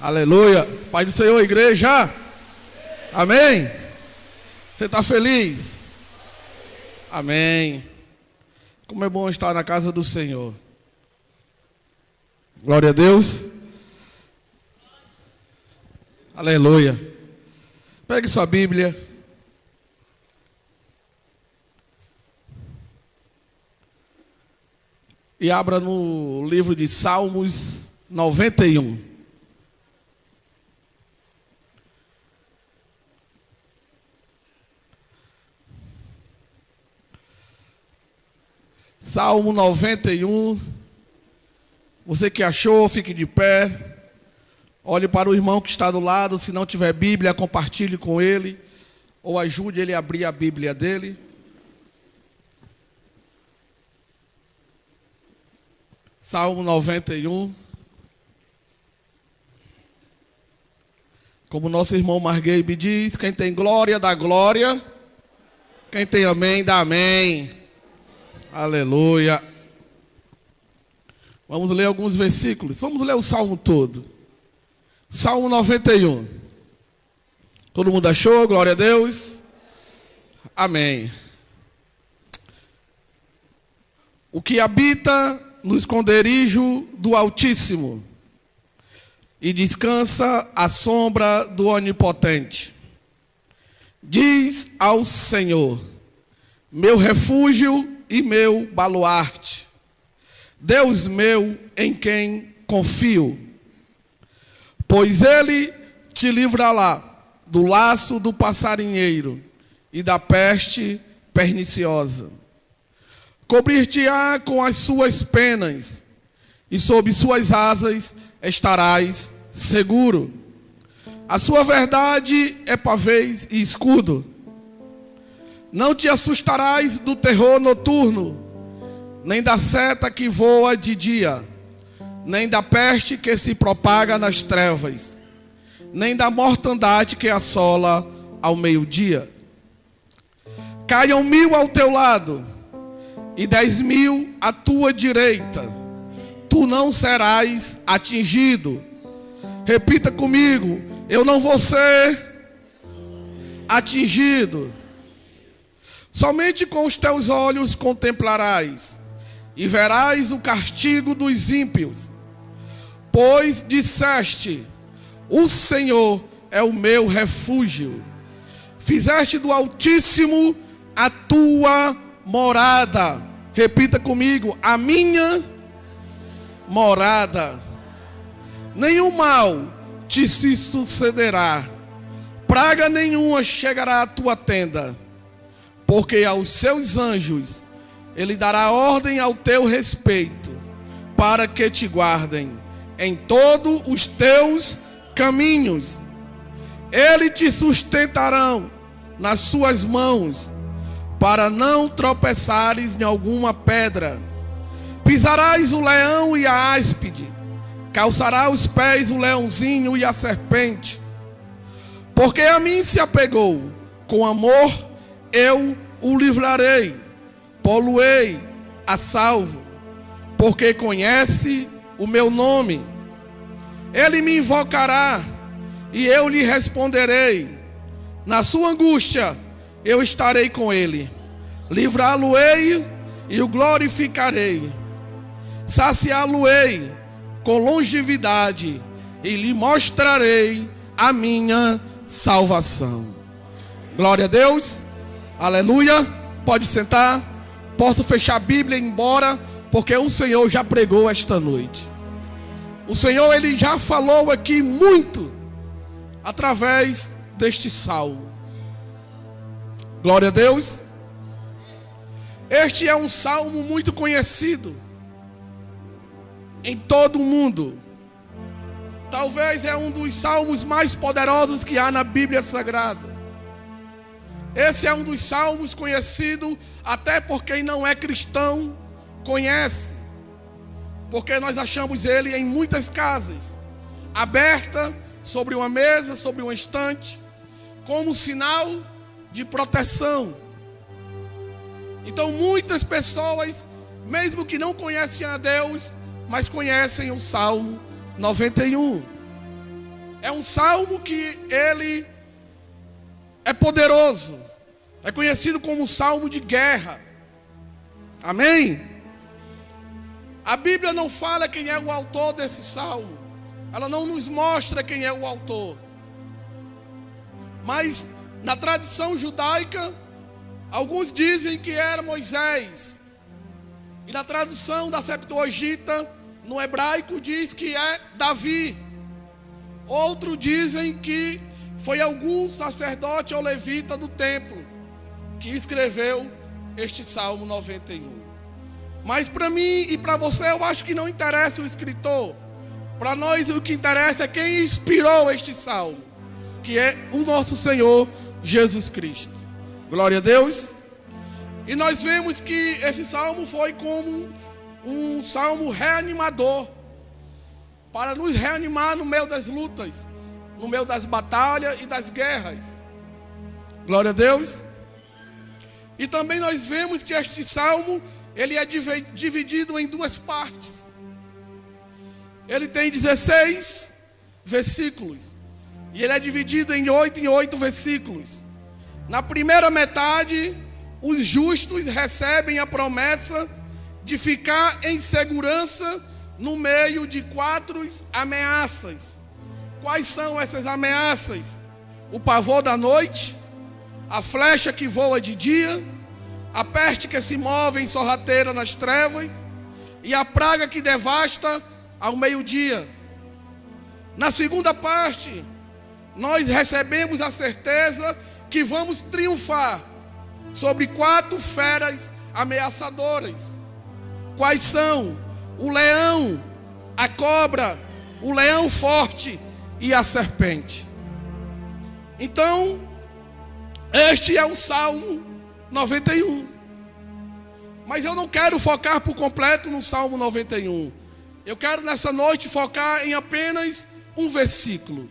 Aleluia. Pai do Senhor, igreja. Amém. Você está feliz? Amém. Como é bom estar na casa do Senhor. Glória a Deus. Aleluia. Pegue sua Bíblia. E abra no livro de Salmos 91. Salmo 91. Você que achou, fique de pé. Olhe para o irmão que está do lado. Se não tiver Bíblia, compartilhe com ele. Ou ajude ele a abrir a Bíblia dele. Salmo 91. Como nosso irmão Margueib diz, quem tem glória, dá glória. Quem tem amém, dá amém. Aleluia. Vamos ler alguns versículos. Vamos ler o Salmo todo. Salmo 91. Todo mundo achou? Glória a Deus. Amém. O que habita no esconderijo do Altíssimo e descansa à sombra do Onipotente, diz ao Senhor: meu refúgio e meu baluarte, Deus meu em quem confio. Pois ele te livrará do laço do passarinheiro e da peste perniciosa. Cobrir-te-á com as suas penas, e sob suas asas estarás seguro. A sua verdade é pavês e escudo. Não te assustarás do terror noturno, nem da seta que voa de dia, nem da peste que se propaga nas trevas, nem da mortandade que assola ao meio-dia. Caiam 1000 ao teu lado, e 10.000 à tua direita, tu não serás atingido. Repita comigo: eu não vou ser atingido. Somente com os teus olhos contemplarás, e verás o castigo dos ímpios. Pois disseste: o Senhor é o meu refúgio. Fizeste do Altíssimo a tua morada. Repita comigo: a minha morada. Nenhum mal te se sucederá, praga nenhuma chegará à tua tenda, porque aos seus anjos ele dará ordem ao teu respeito, para que te guardem em todos os teus caminhos. Ele te sustentarão nas suas mãos, para não tropeçares em alguma pedra. Pisarás o leão e a áspide, calçará os pés o leãozinho e a serpente. Porque a mim se apegou, com amor eu o livrarei, pô-lo-ei a salvo, porque conhece o meu nome. Ele me invocará, e eu lhe responderei. Na sua angústia eu estarei com ele, livrá-lo-ei e o glorificarei. Saciá-lo-ei com longevidade, e lhe mostrarei a minha salvação. Glória a Deus. Aleluia. Pode sentar. Posso fechar a Bíblia e ir embora, porque o Senhor já pregou esta noite. O Senhor, ele já falou aqui muito através deste salmo. Glória a Deus. Este é um salmo muito conhecido em todo o mundo. Talvez é um dos salmos mais poderosos que há na Bíblia Sagrada. Esse é um dos salmos conhecido até por quem não é cristão conhece, porque nós achamos ele em muitas casas, aberta sobre uma mesa, sobre um estante, como sinal de proteção. Então muitas pessoas, mesmo que não conhecem a Deus, mas conhecem o Salmo 91. é um salmo que ele é poderoso. É conhecido como salmo de guerra. Amém? A Bíblia não fala quem é o autor desse salmo. Ela não nos mostra quem é o autor. Mas na tradição judaica, alguns dizem que era Moisés. E na tradução da Septuaginta, no hebraico, diz que é Davi. Outros dizem que foi algum sacerdote ou levita do templo que escreveu este Salmo 91. Mas para mim e para você, eu acho que não interessa o escritor. Para nós o que interessa é quem inspirou este salmo, que é o nosso Senhor Jesus Cristo. Glória a Deus. E nós vemos que esse salmo foi como um salmo reanimador, para nos reanimar no meio das lutas, no meio das batalhas e das guerras. Glória a Deus. E também nós vemos que este salmo, ele é dividido em duas partes. Ele tem 16 versículos. E ele é dividido em 8 versículos. Na primeira metade, os justos recebem a promessa de ficar em segurança no meio de 4 ameaças. Quais são essas ameaças? O pavor da noite, a flecha que voa de dia, a peste que se move em sorrateira nas trevas e a praga que devasta ao meio-dia. Na segunda parte, nós recebemos a certeza que vamos triunfar sobre 4 feras ameaçadoras. Quais são? O leão, a cobra, o leão forte e a serpente. Então, este é o Salmo 91. Mas eu não quero focar por completo no Salmo 91. Eu quero nessa noite focar em apenas um versículo.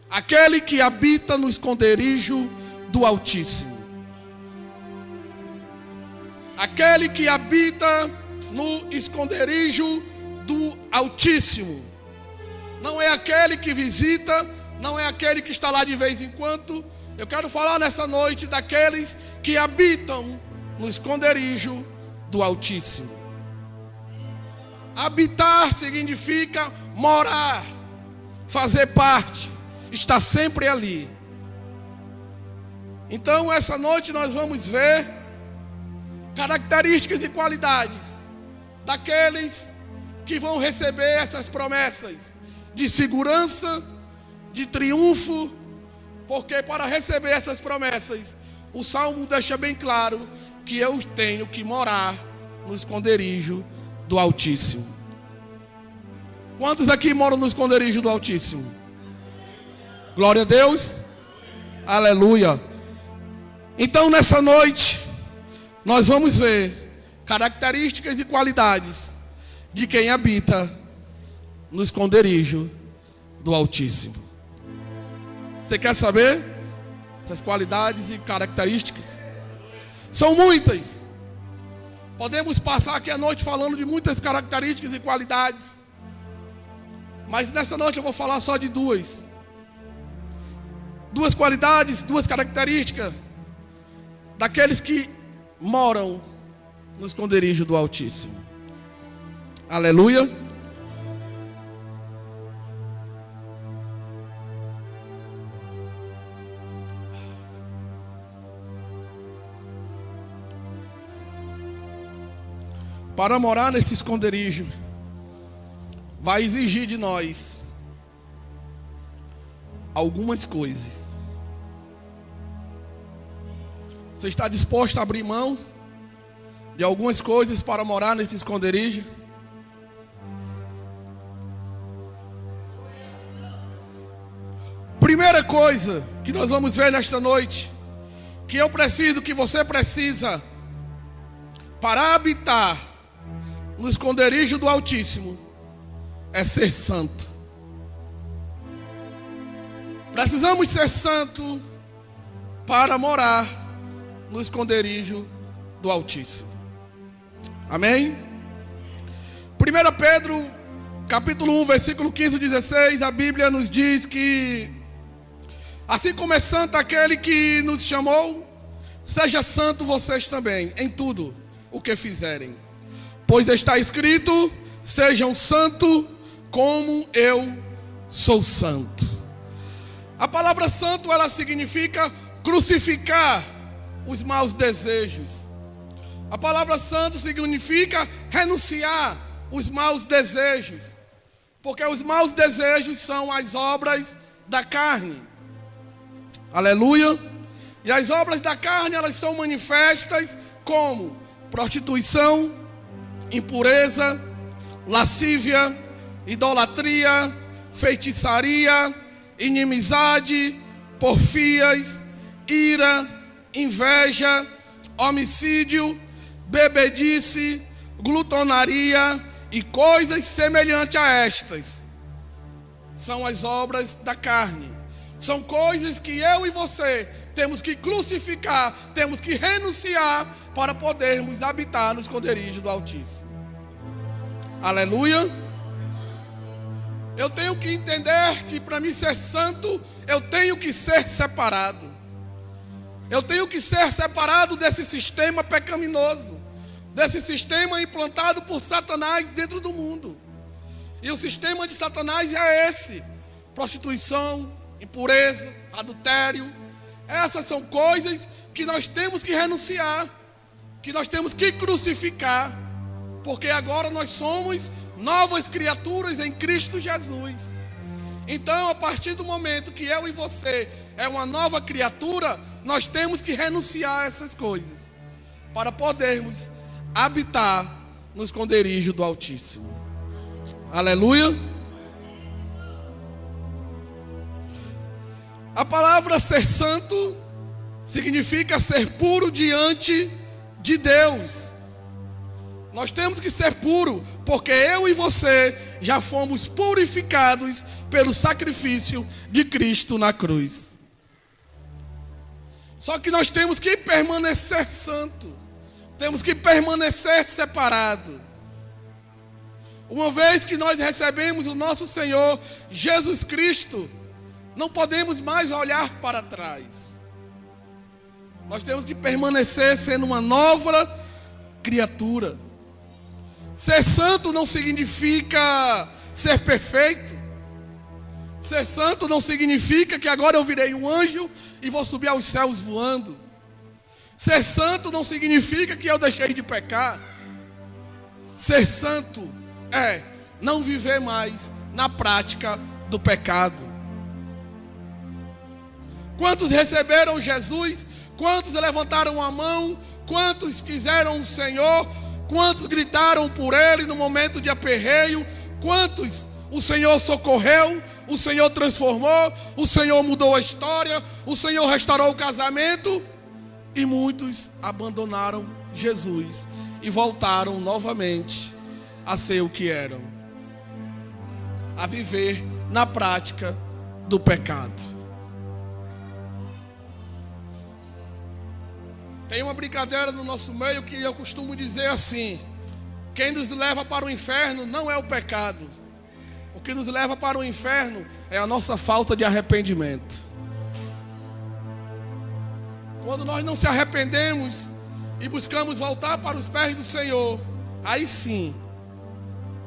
Aquele que habita no esconderijo do Altíssimo. Aquele que habita no esconderijo do Altíssimo. Não é aquele que visita, não é aquele que está lá de vez em quando. Eu quero falar nessa noite daqueles que habitam no esconderijo do Altíssimo. Habitar significa morar, fazer parte, estar sempre ali. Então, essa noite nós vamos ver características e qualidades daqueles que vão receber essas promessas de segurança, de triunfo, porque para receber essas promessas, o Salmo deixa bem claro que eu tenho que morar no esconderijo do Altíssimo. Quantos aqui moram no esconderijo do Altíssimo? Glória a Deus. Aleluia. Então nessa noite, nós vamos ver características e qualidades de quem habita no esconderijo do Altíssimo. Você quer saber essas qualidades e características? São muitas. Podemos passar aqui a noite falando de muitas características e qualidades. Mas nessa noite eu vou falar só de duas. Duas qualidades, duas características daqueles que moram no esconderijo do Altíssimo. Aleluia. Para morar nesse esconderijo, vai exigir de nós algumas coisas. Você está disposto a abrir mão de algumas coisas para morar nesse esconderijo? Primeira coisa que nós vamos ver nesta noite, que eu preciso, que você precisa, para habitar no esconderijo do Altíssimo, é ser santo. Precisamos ser santos para morar no esconderijo do Altíssimo. Amém? 1 Pedro capítulo 1, versículo 15 e 16, a Bíblia nos diz que assim como é santo aquele que nos chamou, seja santo vocês também, em tudo o que fizerem. Pois está escrito, sejam santos como eu sou santo. A palavra santo, ela significa crucificar os maus desejos. A palavra santo significa renunciar os maus desejos. Porque os maus desejos são as obras da carne. Aleluia. E as obras da carne, elas são manifestas como prostituição, impureza, lascívia, idolatria, feitiçaria, inimizade, porfias, ira, inveja, homicídio, bebedice, glutonaria e coisas semelhantes a estas. São as obras da carne. São coisas que eu e você temos que crucificar, temos que renunciar para podermos habitar no esconderijo do Altíssimo. Aleluia. Eu tenho que entender que para mim ser santo, eu tenho que ser separado. Eu tenho que ser separado desse sistema pecaminoso, desse sistema implantado por Satanás dentro do mundo. E o sistema de Satanás é esse: prostituição, impureza, adultério. Essas são coisas que nós temos que renunciar, que nós temos que crucificar, porque agora nós somos novas criaturas em Cristo Jesus. Então, a partir do momento que eu e você é uma nova criatura, nós temos que renunciar a essas coisas para podermos habitar no esconderijo do Altíssimo. Aleluia. A palavra ser santo significa ser puro diante de Deus. Nós temos que ser puro, porque eu e você já fomos purificados pelo sacrifício de Cristo na cruz. Só que nós temos que permanecer santo, temos que permanecer separado. Uma vez que nós recebemos o nosso Senhor Jesus Cristo, não podemos mais olhar para trás. Nós temos que permanecer sendo uma nova criatura. Ser santo não significa ser perfeito. Ser santo não significa que agora eu virei um anjo e vou subir aos céus voando. Ser santo não significa que eu deixei de pecar. Ser santo é não viver mais na prática do pecado. Quantos receberam Jesus? Quantos levantaram a mão? Quantos quiseram o Senhor? Quantos gritaram por Ele no momento de aperreio? Quantos o Senhor socorreu? O Senhor transformou? O Senhor mudou a história? O Senhor restaurou o casamento? E muitos abandonaram Jesus e voltaram novamente a ser o que eram, a viver na prática do pecado. Tem uma brincadeira no nosso meio que eu costumo dizer assim: quem nos leva para o inferno não é o pecado. O que nos leva para o inferno é a nossa falta de arrependimento. Quando nós não se arrependemos e buscamos voltar para os pés do Senhor, aí sim,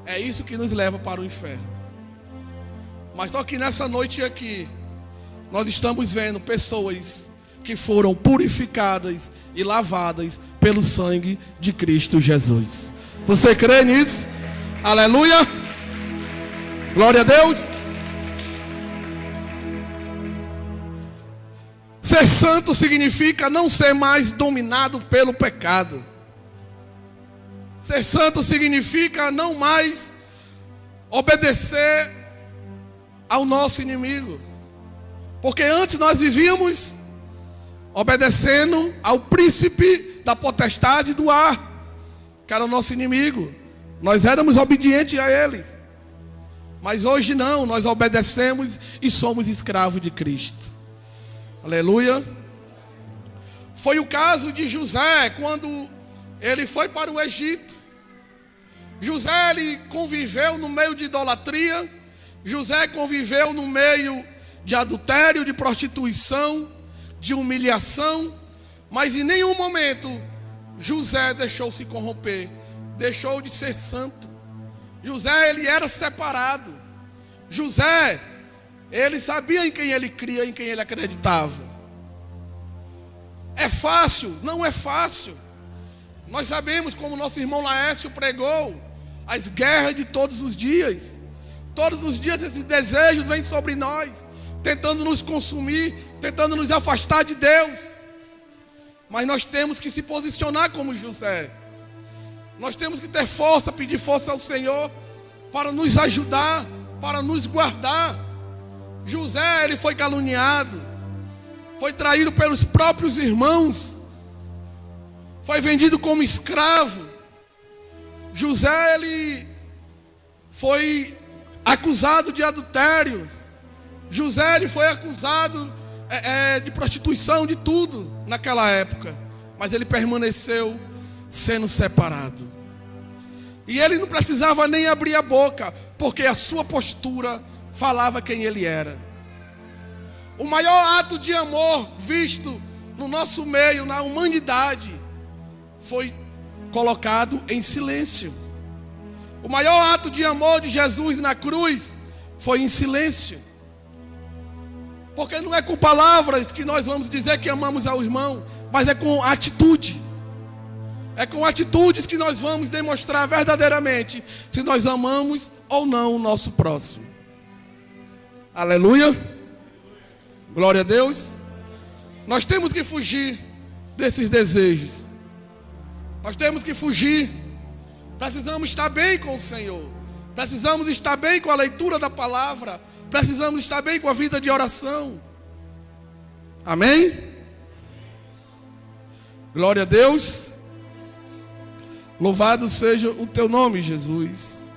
é isso que nos leva para o inferno. Mas só que nessa noite aqui, nós estamos vendo pessoas que foram purificadas e lavadas pelo sangue de Cristo Jesus. Você crê nisso? Aleluia! Glória a Deus! Ser santo significa não ser mais dominado pelo pecado. Ser santo significa não mais obedecer ao nosso inimigo. Porque antes nós vivíamos obedecendo ao príncipe da potestade do ar, que era o nosso inimigo. Nós éramos obedientes a eles. Mas hoje não, nós obedecemos e somos escravos de Cristo. Aleluia. Foi o caso de José, quando ele foi para o Egito. José, ele conviveu no meio de idolatria. José conviveu no meio de adultério, de prostituição, de humilhação. Mas em nenhum momento José deixou se corromper, deixou de ser santo. José, ele era separado. José, ele sabia em quem ele cria, em quem ele acreditava. É fácil? Não é fácil. Nós sabemos, como nosso irmão Laércio pregou, as guerras de todos os dias. Todos os dias esses desejos vêm sobre nós, tentando nos consumir, tentando nos afastar de Deus. Mas nós temos que se posicionar como José. Nós temos que ter força, pedir força ao Senhor para nos ajudar, para nos guardar. José, ele foi caluniado, foi traído pelos próprios irmãos, foi vendido como escravo. José, ele foi acusado de adultério. José, ele foi acusado de prostituição, de tudo naquela época. Mas ele permaneceu sendo separado. E ele não precisava nem abrir a boca, porque a sua postura falava quem ele era. O maior ato de amor visto no nosso meio, na humanidade, foi colocado em silêncio. O maior ato de amor de Jesus na cruz foi em silêncio. Porque não é com palavras que nós vamos dizer que amamos ao irmão, mas é com atitude. É com atitudes que nós vamos demonstrar verdadeiramente se nós amamos ou não o nosso próximo. Aleluia. Glória a Deus. Nós temos que fugir desses desejos. Nós temos que fugir. Precisamos estar bem com o Senhor. Precisamos estar bem com a leitura da palavra. Precisamos estar bem com a vida de oração. Amém? Glória a Deus. Louvado seja o teu nome, Jesus.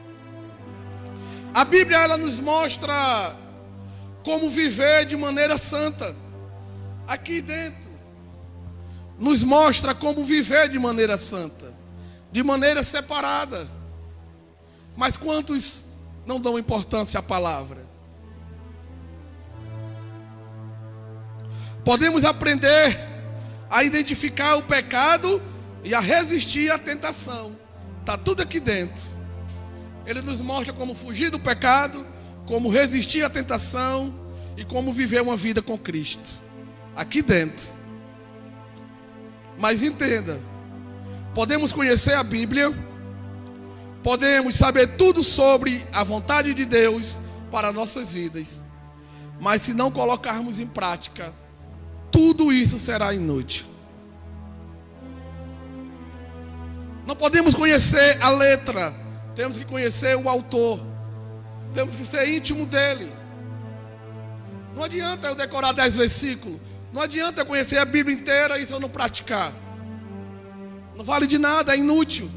A Bíblia, ela nos mostra como viver de maneira santa. Aqui dentro nos mostra como viver de maneira santa, de maneira separada. Mas quantos não dão importância à palavra? Podemos aprender a identificar o pecado e a resistir à tentação. Está tudo aqui dentro. Ele nos mostra como fugir do pecado, como resistir à tentação e como viver uma vida com Cristo. Aqui dentro. Mas entenda, podemos conhecer a Bíblia, podemos saber tudo sobre a vontade de Deus para nossas vidas, mas se não colocarmos em prática, tudo isso será inútil. Não podemos conhecer a letra, temos que conhecer o autor, temos que ser íntimo dele. Não adianta eu decorar 10 versículos, não adianta eu conhecer a Bíblia inteira e se eu não praticar. Não vale de nada, é inútil.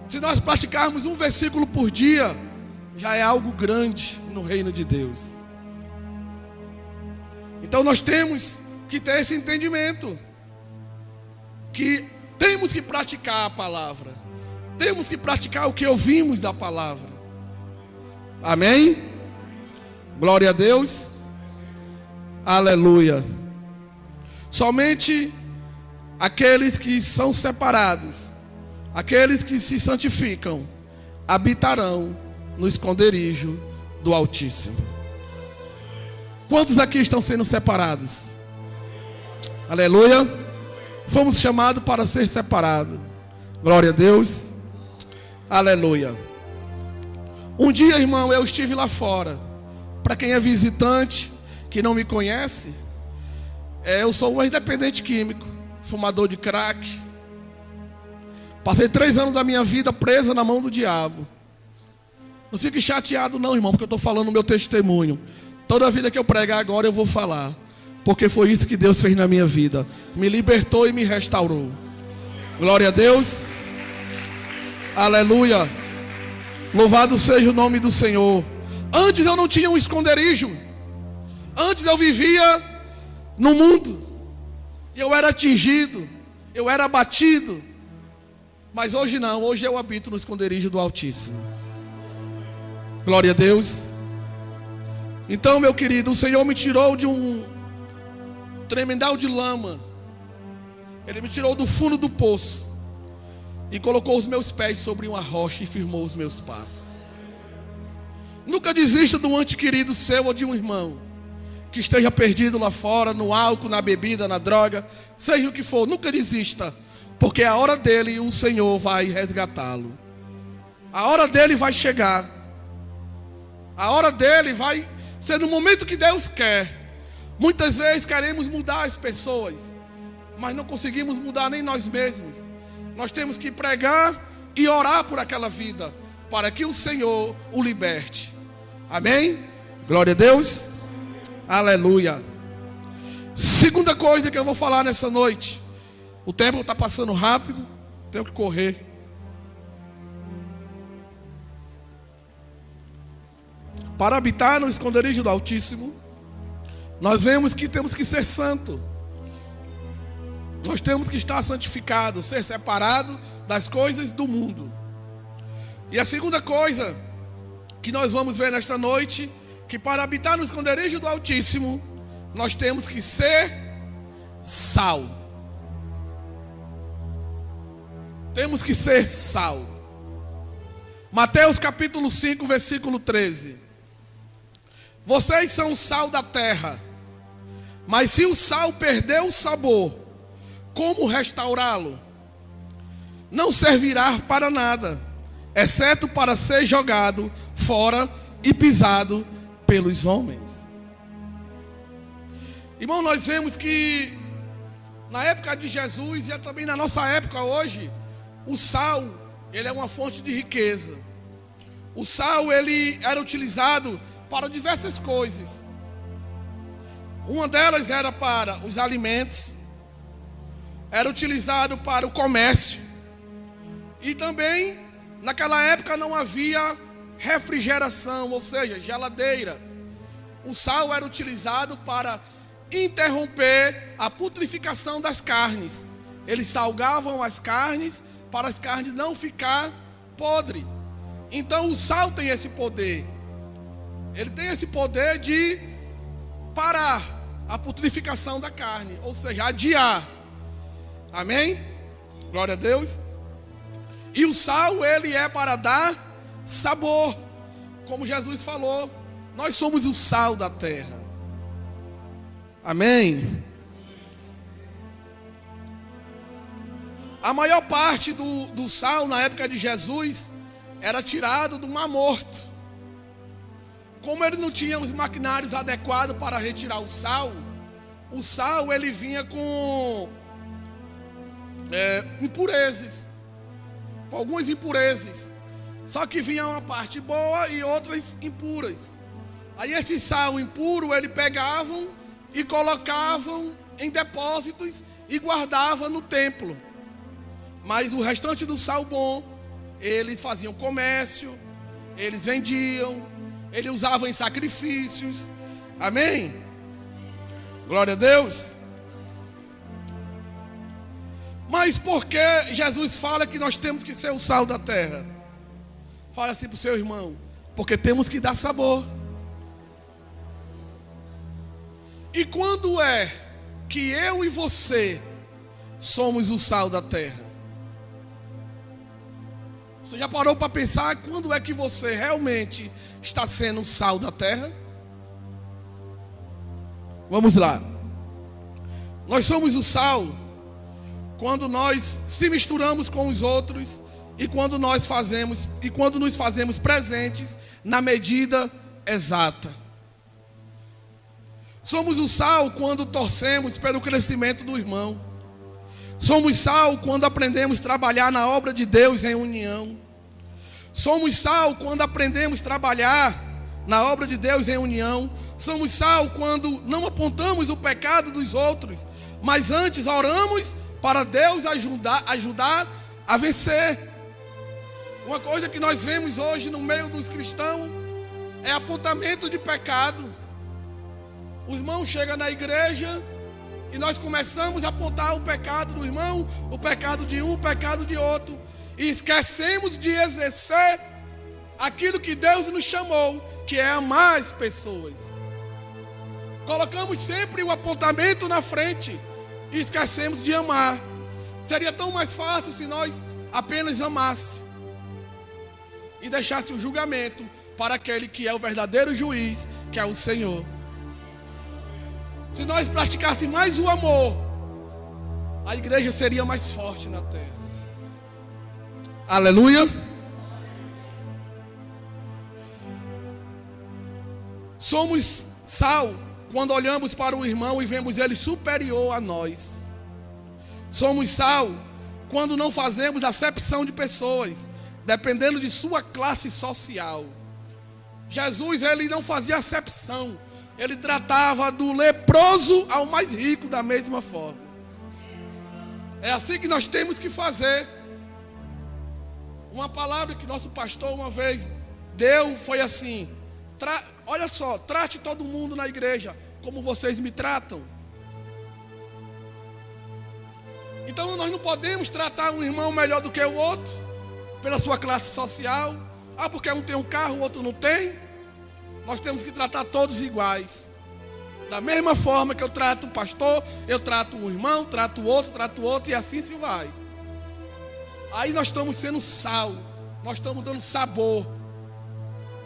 Se nós praticarmos um versículo por dia, já é algo grande no reino de Deus. Então nós temos que ter esse entendimento, que temos que praticar a palavra, temos que praticar o que ouvimos da palavra. Amém? Glória a Deus. Aleluia. Somente aqueles que são separados, aqueles que se santificam, habitarão no esconderijo do Altíssimo. Quantos aqui estão sendo separados? Aleluia. Fomos chamados para ser separados. Glória a Deus. Aleluia. Um dia, irmão, eu estive lá fora. Para quem é visitante, que não me conhece, eu sou um ex-dependente químico, fumador de crack. Passei 3 anos da minha vida presa na mão do diabo. Não fique chateado não, irmão, porque eu estou falando o meu testemunho. Toda vida que eu pregar agora eu vou falar, porque foi isso que Deus fez na minha vida. Me libertou e me restaurou. Glória a Deus. Aleluia. Louvado seja o nome do Senhor. Antes eu não tinha um esconderijo. Antes eu vivia no mundo. Eu era atingido, eu era abatido. Mas hoje não, hoje eu habito no esconderijo do Altíssimo. Glória a Deus. Então, meu querido, o Senhor me tirou de um tremendal de lama. Ele me tirou do fundo do poço e colocou os meus pés sobre uma rocha e firmou os meus passos. Nunca desista de um ente querido seu ou de um irmão que esteja perdido lá fora, no álcool, na bebida, na droga, seja o que for. Nunca desista, porque a hora dele o Senhor vai resgatá-lo. A hora dele vai chegar. A hora dele vai ser no momento que Deus quer. Muitas vezes queremos mudar as pessoas, mas não conseguimos mudar nem nós mesmos. Nós temos que pregar e orar por aquela vida, para que o Senhor o liberte. Amém? Glória a Deus. Aleluia. Segunda coisa que eu vou falar nessa noite. O tempo está passando rápido, tenho que correr. Para habitar no esconderijo do Altíssimo, nós vemos que temos que ser santo. Nós temos que estar santificados, ser separado das coisas do mundo. E a segunda coisa que nós vamos ver nesta noite, que para habitar no esconderijo do Altíssimo, nós temos que ser sal. Temos que ser sal. Mateus capítulo 5, versículo 13. Vocês são o sal da terra, mas se o sal perder o sabor, como restaurá-lo? Não servirá para nada, exceto para ser jogado fora e pisado pelos homens. Irmão, nós vemos que na época de Jesus e também na nossa época hoje, o sal, ele é uma fonte de riqueza. O sal, ele era utilizado para diversas coisas. Uma delas era para os alimentos, era utilizado para o comércio. E também, naquela época não havia refrigeração, ou seja, geladeira. O sal era utilizado para interromper a putrificação das carnes. Eles salgavam as carnes para as carnes não ficar podre. Então o sal tem esse poder. Ele tem esse poder de parar a putrificação da carne, ou seja, adiar. Amém? Glória a Deus. E o sal, ele é para dar sabor. Como Jesus falou, nós somos o sal da terra. Amém? A maior parte do sal na época de Jesus era tirado do Mar Morto. Como ele não tinha os maquinários adequados para retirar o sal ele vinha com impurezas, com algumas impurezas. Só que vinha uma parte boa e outras impuras. Aí esse sal impuro, eles pegavam e colocavam em depósitos e guardavam no templo. Mas o restante do sal bom, eles faziam comércio, eles vendiam, eles usavam em sacrifícios. Amém? Glória a Deus. Mas por que Jesus fala que nós temos que ser o sal da terra? Fala assim para o seu irmão: porque temos que dar sabor. E quando é que eu e você somos o sal da terra? Você já parou para pensar quando é que você realmente está sendo o sal da terra? Vamos lá. Nós somos o sal quando nós se misturamos com os outros e quando nos fazemos presentes na medida exata. Somos o sal quando torcemos pelo crescimento do irmão. Somos sal quando aprendemos a trabalhar na obra de Deus em união. Somos sal quando aprendemos a trabalhar na obra de Deus em união. Somos sal quando não apontamos o pecado dos outros, mas antes oramos para Deus ajudar a vencer. Uma coisa que nós vemos hoje no meio dos cristãos é apontamento de pecado. Os irmãos chegam na igreja e nós começamos a apontar o pecado do irmão, o pecado de um, o pecado de outro. e esquecemos de exercer aquilo que Deus nos chamou, que é amar as pessoas. Colocamos sempre o apontamento na frente e esquecemos de amar. Seria tão mais fácil se nós apenas amássemos e deixasse o julgamento para aquele que é o verdadeiro juiz, que é o Senhor. Se nós praticássemos mais o amor, a igreja seria mais forte na terra. Aleluia. Somos sal quando olhamos para o irmão e vemos ele superior a nós. Somos sal quando não fazemos acepção de pessoas, dependendo de sua classe social. Jesus, ele não fazia acepção. Ele tratava do leproso ao mais rico da mesma forma. É assim que nós temos que fazer. Uma palavra que nosso pastor uma vez deu foi assim: olha só, trate todo mundo na igreja como vocês me tratam. Então nós não podemos tratar um irmão melhor do que o outro, pela sua classe social. Porque um tem um carro, o outro não tem. Nós temos que tratar todos iguais. Da mesma forma que eu trato o pastor, eu trato o irmão, trato o outro, e assim se vai. Aí nós estamos sendo sal, nós estamos dando sabor.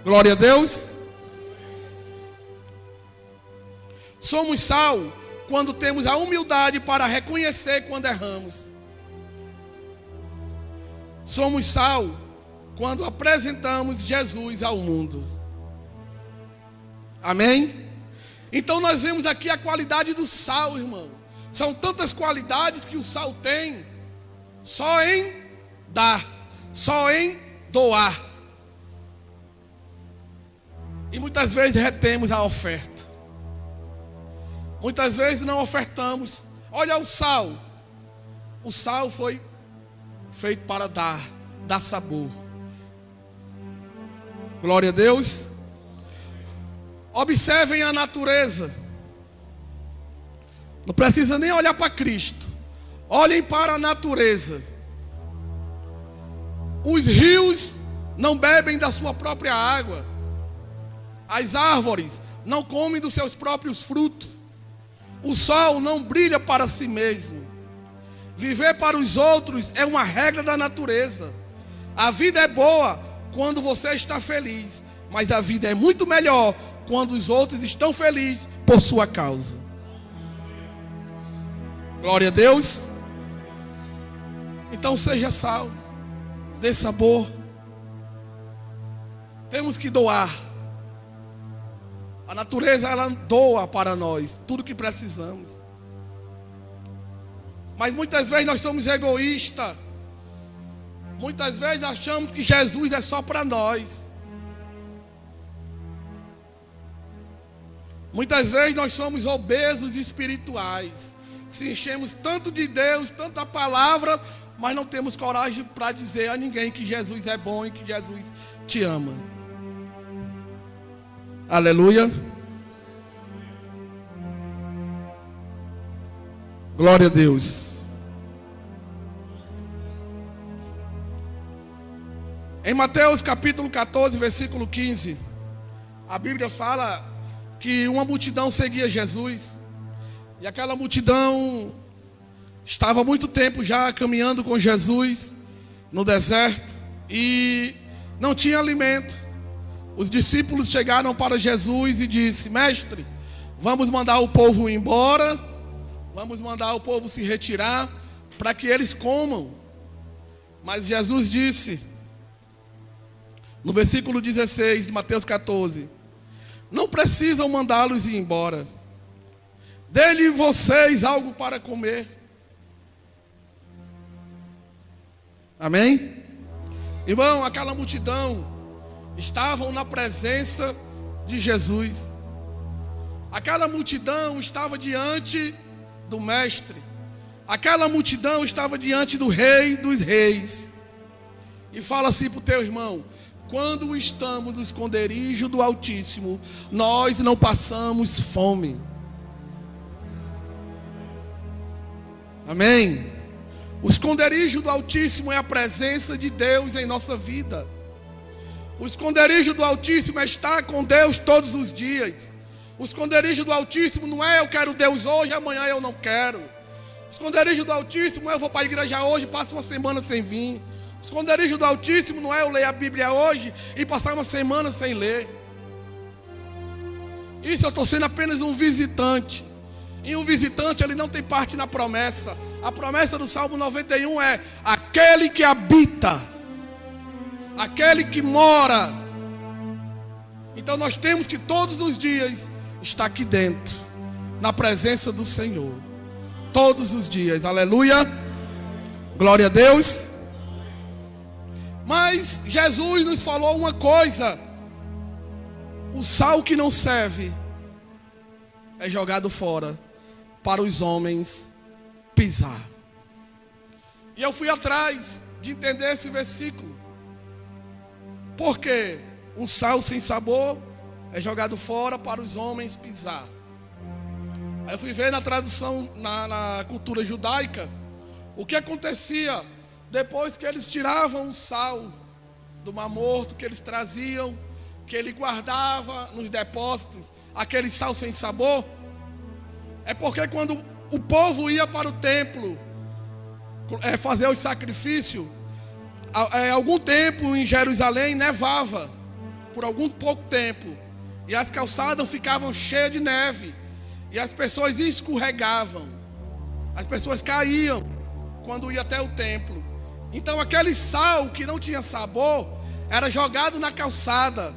Glória a Deus. Somos sal quando temos a humildade para reconhecer quando erramos. Somos sal quando apresentamos Jesus ao mundo. Amém? Então nós vemos aqui a qualidade do sal, irmão. São tantas qualidades que o sal tem, só em dar, só em doar. E muitas vezes retemos a oferta. Muitas vezes não ofertamos. Olha o sal. O sal foi feito para dar sabor. Glória a Deus. Observem a natureza. Não precisa nem olhar para Cristo. Olhem para a natureza. Os rios não bebem da sua própria água. As árvores não comem dos seus próprios frutos. O sol não brilha para si mesmo. Viver para os outros é uma regra da natureza. A vida é boa quando você está feliz, mas a vida é muito melhor quando os outros estão felizes por sua causa. Glória a Deus. Então seja sal, dê sabor. Temos que doar. A natureza, ela doa para nós tudo que precisamos. Mas muitas vezes nós somos egoístas. Muitas vezes achamos que Jesus é só para nós. Muitas vezes nós somos obesos espirituais. Se enchemos tanto de Deus, tanto da palavra, mas não temos coragem para dizer a ninguém que Jesus é bom e que Jesus te ama. Aleluia. Glória a Deus. Em Mateus capítulo 14, versículo 15, a Bíblia fala que uma multidão seguia Jesus. E aquela multidão estava há muito tempo já caminhando com Jesus no deserto e não tinha alimento. Os discípulos chegaram para Jesus e disse: Mestre, vamos mandar o povo ir embora, vamos mandar o povo se retirar para que eles comam. Mas Jesus disse, no versículo 16 de Mateus 14: não precisam mandá-los ir embora. Dê-lhe vocês algo para comer. Amém? Irmão, aquela multidão estavam na presença de Jesus. Aquela multidão estava diante do Mestre. Aquela multidão estava diante do Rei dos Reis. E fala assim para o teu irmão: quando estamos no esconderijo do Altíssimo, nós não passamos fome. Amém? O esconderijo do Altíssimo é a presença de Deus em nossa vida. O esconderijo do Altíssimo é estar com Deus todos os dias. O esconderijo do Altíssimo não é eu quero Deus hoje, amanhã eu não quero. O esconderijo do Altíssimo é eu vou para a igreja hoje, passo uma semana sem vir. O esconderijo do Altíssimo não é eu ler a Bíblia hoje e passar uma semana sem ler. Isso eu estou sendo apenas um visitante. E um visitante ele não tem parte na promessa. A promessa do Salmo 91 é aquele que habita, aquele que mora. Então nós temos que todos os dias estar aqui dentro, na presença do Senhor. Todos os dias, aleluia. Glória a Deus. Mas Jesus nos falou uma coisa: o sal que não serve é jogado fora para os homens pisar. E eu fui atrás de entender esse versículo. Porque um sal sem sabor é jogado fora para os homens pisar. Aí eu fui ver na tradução, na cultura judaica, o que acontecia depois que eles tiravam o sal do Mar Morto, que eles traziam, que ele guardava nos depósitos, aquele sal sem sabor. É porque quando o povo ia para o templo fazer o sacrifício, algum tempo em Jerusalém nevava, por algum pouco tempo, e as calçadas ficavam cheias de neve, e as pessoas escorregavam, as pessoas caíam quando ia até o templo. Então aquele sal que não tinha sabor era jogado na calçada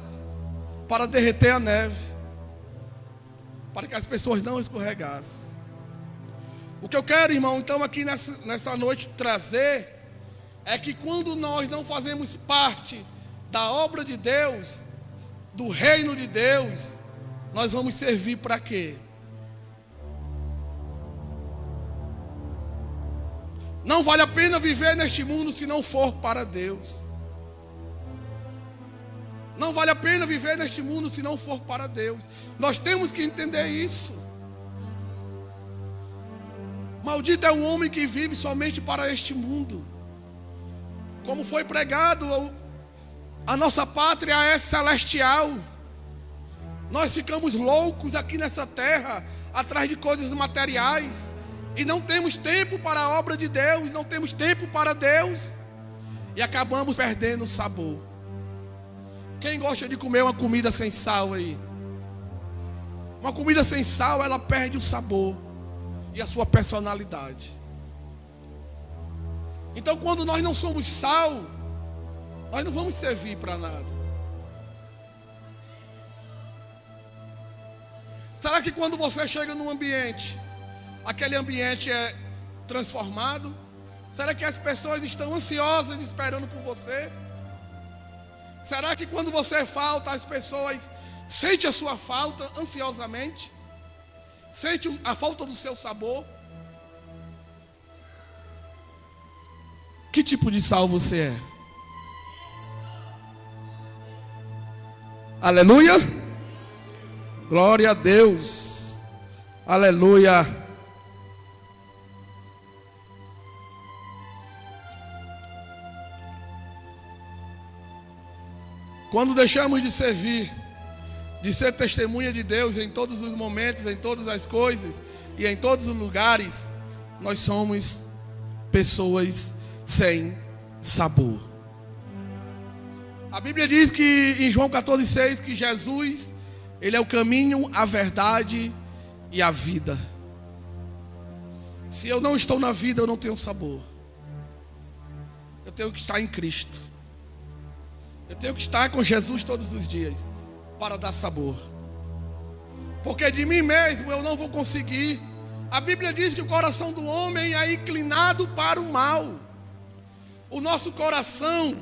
para derreter a neve, para que as pessoas não escorregassem. O que eu quero, irmão, então aqui nessa noite trazer é que quando nós não fazemos parte da obra de Deus, do reino de Deus, nós vamos servir para quê? Não vale a pena viver neste mundo se não for para Deus. Não vale a pena viver neste mundo se não for para Deus. Nós temos que entender isso. Maldito é o homem que vive somente para este mundo. Como foi pregado, a nossa pátria é celestial. Nós ficamos loucos aqui nessa terra, atrás de coisas materiais, e não temos tempo para a obra de Deus, não temos tempo para Deus, e acabamos perdendo o sabor. Quem gosta de comer uma comida sem sal aí? Uma comida sem sal, ela perde o sabor e a sua personalidade. Então quando nós não somos sal, nós não vamos servir para nada. Será que quando você chega num ambiente, aquele ambiente é transformado? Será que as pessoas estão ansiosas esperando por você? Será que quando você falta, as pessoas sentem a sua falta ansiosamente? Sente a falta do seu sabor? Que tipo de sal você é? Aleluia. Glória a Deus. Aleluia. Quando deixamos de servir, de ser testemunha de Deus em todos os momentos, em todas as coisas e em todos os lugares, nós somos pessoas sem sabor. A Bíblia diz que em João 14,6 que Jesus, Ele é o caminho, a verdade e a vida. Se eu não estou na vida, eu não tenho sabor. Eu tenho que estar em Cristo. Eu tenho que estar com Jesus todos os dias para dar sabor. Porque de mim mesmo eu não vou conseguir. A Bíblia diz que o coração do homem é inclinado para o mal. O nosso coração,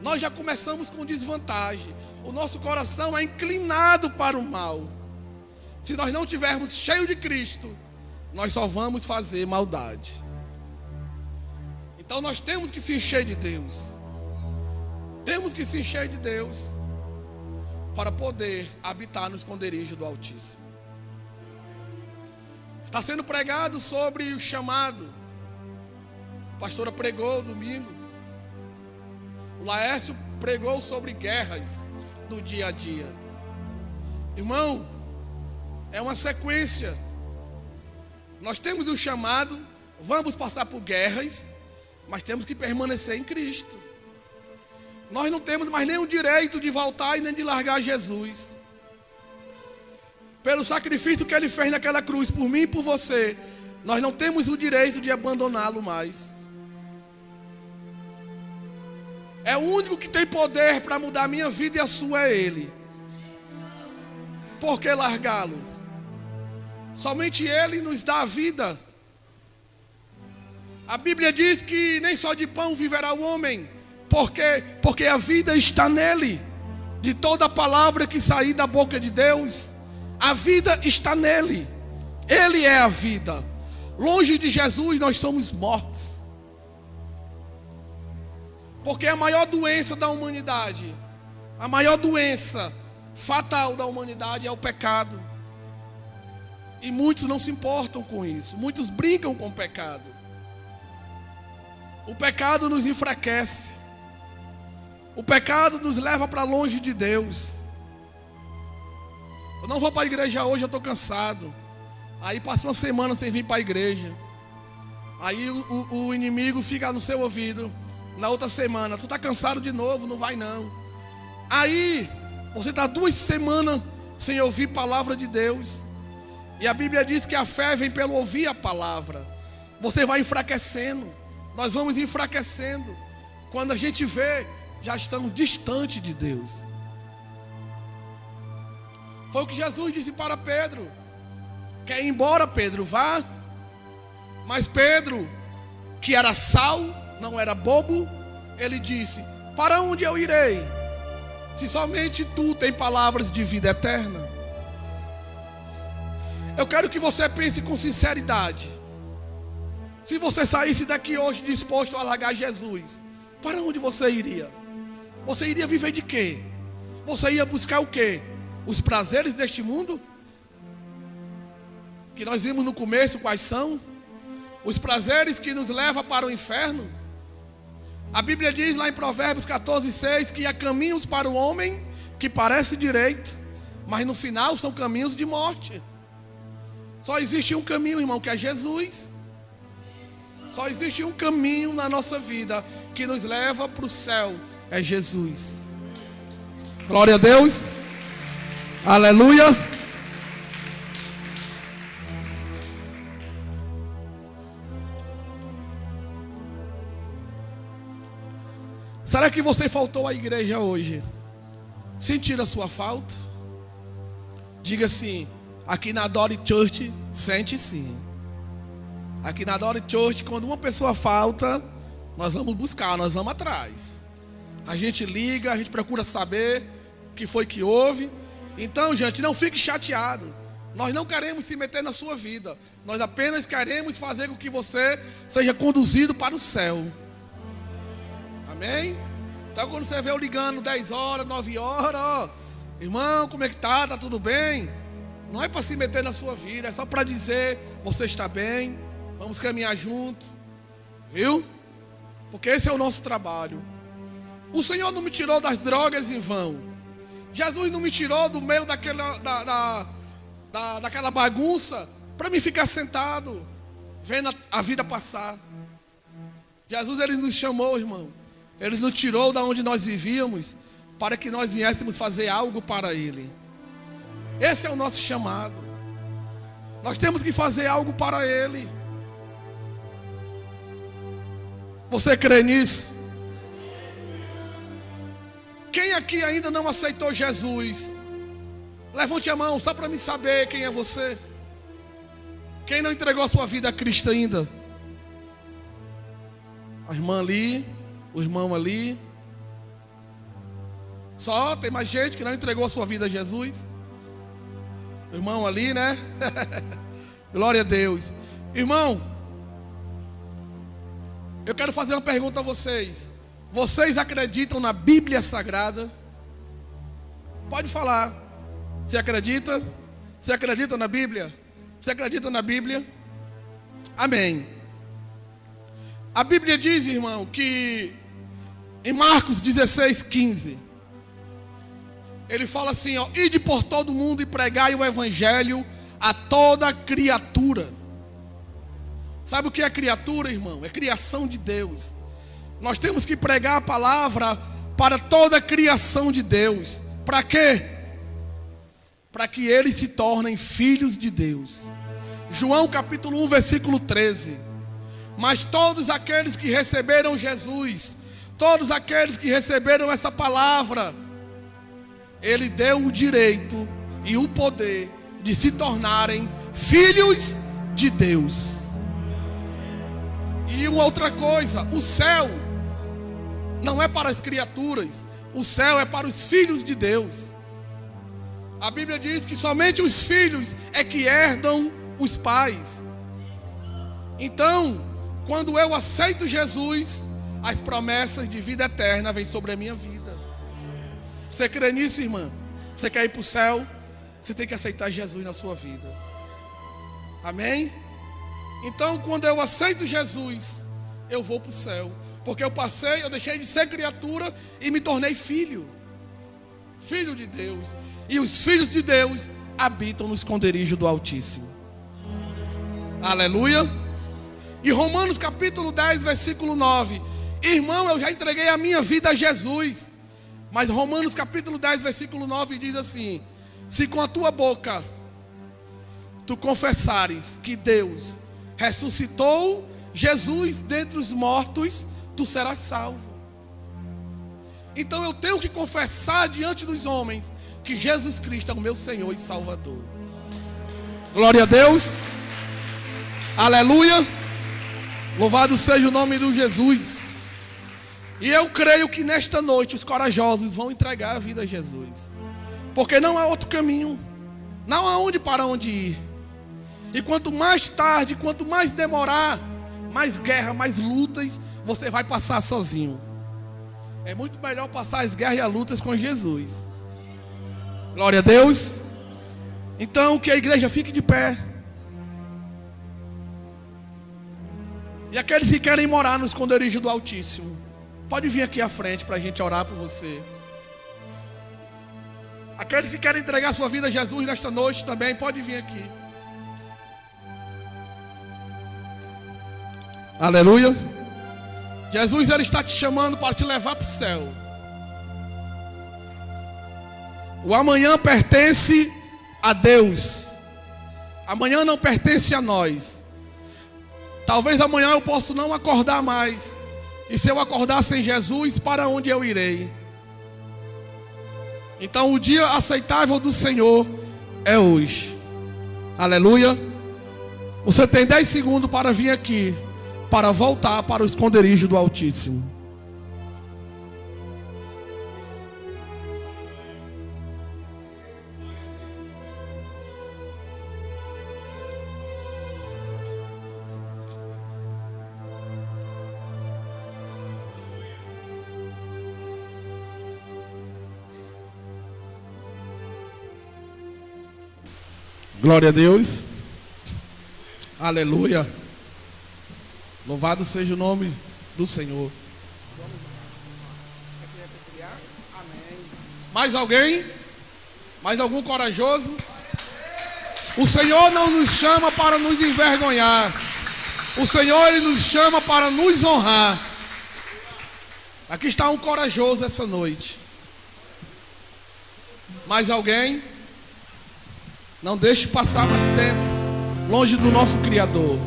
nós já começamos com desvantagem. O nosso coração é inclinado para o mal. Se nós não tivermos cheio de Cristo, nós só vamos fazer maldade. Então nós temos que se encher de Deus. Temos que se encher de Deus para poder habitar no esconderijo do Altíssimo. Está sendo pregado sobre o chamado. pastora pregou domingo. O Laércio pregou sobre guerras do dia a dia. Irmão, é uma sequência. Nós temos um chamado, vamos passar por guerras, mas temos que permanecer em Cristo. Nós não temos mais nenhum direito de voltar e nem de largar Jesus. Pelo sacrifício que Ele fez naquela cruz, por mim e por você, nós não temos o direito de abandoná-lo mais. É o único que tem poder para mudar a minha vida e a sua, é Ele. Por que largá-lo? Somente Ele nos dá a vida. A Bíblia diz que nem só de pão viverá o homem. Porque a vida está nele. De toda a palavra que sair da boca de Deus, a vida está nele. Ele é a vida. Longe de Jesus nós somos mortos. Porque a maior doença da humanidade, a maior doença fatal da humanidade é o pecado. E muitos não se importam com isso. Muitos brincam com o pecado. O pecado nos enfraquece. O pecado nos leva para longe de Deus. Eu não vou para a igreja hoje, eu estou cansado. Aí passa uma semana sem vir para a igreja. Aí o inimigo fica no seu ouvido. Na outra semana, tu está cansado de novo, não vai não. Aí você está 2 semanas sem ouvir palavra de Deus. E a Bíblia diz que a fé vem pelo ouvir a palavra. Você vai enfraquecendo. Nós vamos enfraquecendo. Quando a gente vê, já estamos distante de Deus. Foi o que Jesus disse para Pedro. Quer ir embora, Pedro? Vá. Mas Pedro, que era sal, não era bobo, ele disse: para onde eu irei? Se somente tu tem palavras de vida eterna. Eu quero que você pense com sinceridade. Se você saísse daqui hoje disposto a largar Jesus, para onde você iria? Você iria viver de quê? Você ia buscar o quê? Os prazeres deste mundo? Que nós vimos no começo quais são? Os prazeres que nos levam para o inferno. A Bíblia diz lá em Provérbios 14:6 que há caminhos para o homem que parece direito, mas no final são caminhos de morte. Só existe um caminho, irmão, que é Jesus. Só existe um caminho na nossa vida que nos leva para o céu, é Jesus. Glória a Deus. Aleluia. Será que você faltou à igreja hoje? Sentir a sua falta? Diga assim: aqui na Adore Church, sente sim. Aqui na Adore Church, quando uma pessoa falta, nós vamos buscar, nós vamos atrás. A gente liga, a gente procura saber o que foi que houve. Então, gente, não fique chateado. Nós não queremos se meter na sua vida. Nós apenas queremos fazer com que você seja conduzido para o céu. Amém? Então, quando você vê eu ligando 10 horas, 9 horas, ó, irmão, como é que tá? Tá tudo bem? Não é para se meter na sua vida, é só para dizer: você está bem, vamos caminhar junto. Viu? Porque esse é o nosso trabalho. O Senhor não me tirou das drogas em vão. Jesus não me tirou do meio daquela bagunça para me ficar sentado vendo a vida passar. Jesus, Ele nos chamou, irmão. Ele nos tirou da onde nós vivíamos para que nós viéssemos fazer algo para Ele. Esse é o nosso chamado. Nós temos que fazer algo para Ele. Você crê nisso? Quem aqui ainda não aceitou Jesus? Levante a mão só para me saber quem é você. Quem não entregou a sua vida a Cristo ainda? A irmã ali, o irmão ali. Só tem mais gente que não entregou a sua vida a Jesus. O irmão ali, né? Glória a Deus. Irmão, eu quero fazer uma pergunta a vocês. Vocês acreditam na Bíblia Sagrada? Pode falar. Você acredita? Você acredita na Bíblia? Você acredita na Bíblia? Amém. A Bíblia diz, irmão, que em Marcos 16:15, ele fala assim, ó: ide por todo mundo e pregai o evangelho a toda criatura. Sabe o que é criatura, irmão? É criação de Deus. Nós temos que pregar a palavra para toda a criação de Deus. Para quê? Para que eles se tornem filhos de Deus. João capítulo 1, versículo 13. Mas todos aqueles que receberam Jesus, todos aqueles que receberam essa palavra, Ele deu o direito e o poder de se tornarem filhos de Deus. E uma outra coisa, o céu não é para as criaturas, o céu é para os filhos de Deus. A Bíblia diz que somente os filhos é que herdam os pais. Então, quando eu aceito Jesus, as promessas de vida eterna vêm sobre a minha vida. Você crê nisso, irmã? Você quer ir para o céu? Você tem que aceitar Jesus na sua vida. Amém? Então, quando eu aceito Jesus, eu vou para o céu. Porque eu deixei de ser criatura e me tornei filho. Filho de Deus. E os filhos de Deus habitam no esconderijo do Altíssimo. Aleluia. E Romanos capítulo 10, versículo 9. Irmão, eu já entreguei a minha vida a Jesus. Mas Romanos capítulo 10, versículo 9 diz assim: se com a tua boca tu confessares que Deus ressuscitou Jesus dentre os mortos, tu serás salvo. Então eu tenho que confessar diante dos homens que Jesus Cristo é o meu Senhor e Salvador. Glória a Deus. Aleluia. Louvado seja o nome de Jesus. E eu creio que nesta noite os corajosos vão entregar a vida a Jesus. Porque não há outro caminho. Não há para onde ir. E quanto mais tarde, quanto mais demorar, mais guerra, mais lutas você vai passar sozinho. É muito melhor passar as guerras e as lutas com Jesus. Glória a Deus. Então que a igreja fique de pé. E aqueles que querem morar no esconderijo do Altíssimo, pode vir aqui à frente para a gente orar por você. Aqueles que querem entregar sua vida a Jesus nesta noite também, pode vir aqui. Aleluia. Jesus, Ele está te chamando para te levar para o céu. O amanhã pertence a Deus. Amanhã não pertence a nós. Talvez amanhã eu possa não acordar mais. E se eu acordar sem Jesus, para onde eu irei? Então o dia aceitável do Senhor é hoje. Aleluia. Você tem 10 segundos para vir aqui, para voltar para o esconderijo do Altíssimo. Glória a Deus. Aleluia. Louvado seja o nome do Senhor. Mais alguém? Mais algum corajoso? O Senhor não nos chama para nos envergonhar. O Senhor, Ele nos chama para nos honrar. Aqui está um corajoso essa noite. Mais alguém? Não deixe passar mais tempo longe do nosso Criador.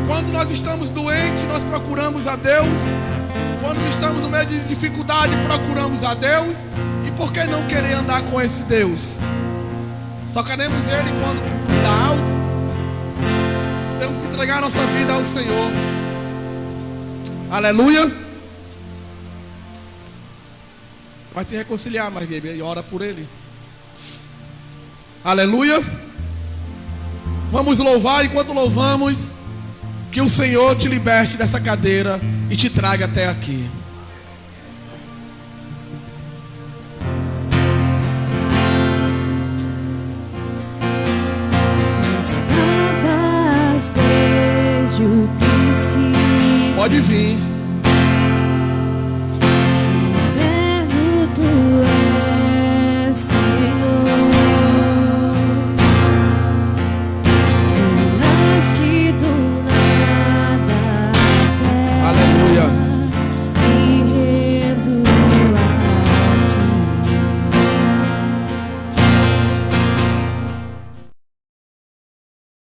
Quando nós estamos doentes, nós procuramos a Deus. Quando estamos no meio de dificuldade, procuramos a Deus. E por que não querer andar com esse Deus? Só queremos Ele quando nos dá algo. Temos que entregar nossa vida ao Senhor. Aleluia. Vai se reconciliar, Maria, e ora por ele. Aleluia. Vamos louvar, enquanto louvamos, que o Senhor te liberte dessa cadeira e te traga até aqui. Estavas desde o princípio. Pode vir.